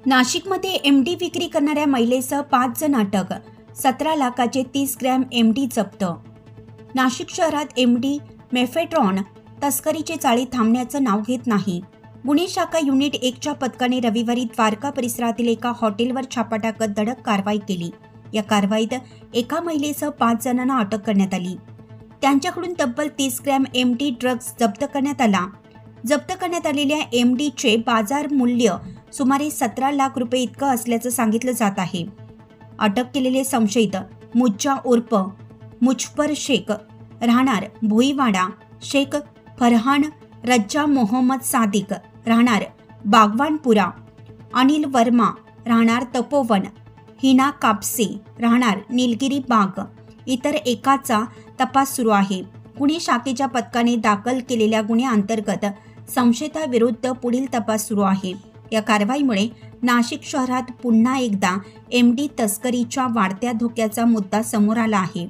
नाशिकमध्ये एमडी विक्री करणाऱ्या महिलेसह 5 जण अटक, 17 लाखाचे 30 ग्रॅम एमडी जप्त। नाशिक शहरात एमडी मेफेट्रॉन तस्करीचे जाळे थांबण्याचं नाव घेत नाही। गुन्हे शाखा युनिट 1च्या पथकाने रविवारी द्वारका परिसरातील एका हॉटेलवर छापा टाकत धडक कारवाई केली। या कारवाईत एका महिलेसह 5 जणांना अटक करण्यात आली। त्यांच्याकडून तब्बल 30 ग्रॅम एमडी ड्रग्ज जप्त करण्यात आला। जप्त करण्यात आलेल्या एमडीचे बाजार मूल्य सुमारे 17 लाख रुपये इतकं असल्याचं सांगितलं जात आहे। अटक केलेले संशयित मुज्जा उर्फ मुजफ्फर शेख राहणार भोईवाडा, शेख फरहान रज्जा मोहम्मद सादिक राहणार बागवानपुरा, अनिल वर्मा राहणार तपोवन, हिना कापसे राहणार निलगिरी बाग इतर एकाचा तपास सुरू आहे। गुन्हे शाखेच्या पथकाने दाखल केलेल्या गुन्ह्याअंतर्गत संशयिताविरुद्ध पुढील तपास सुरू आहे। या कारवाईमुळे नाशिक शहरात पुन्हा एकदा एमडी तस्करीच्या वाढत्या धोक्याचा मुद्दा समोर आला आहे।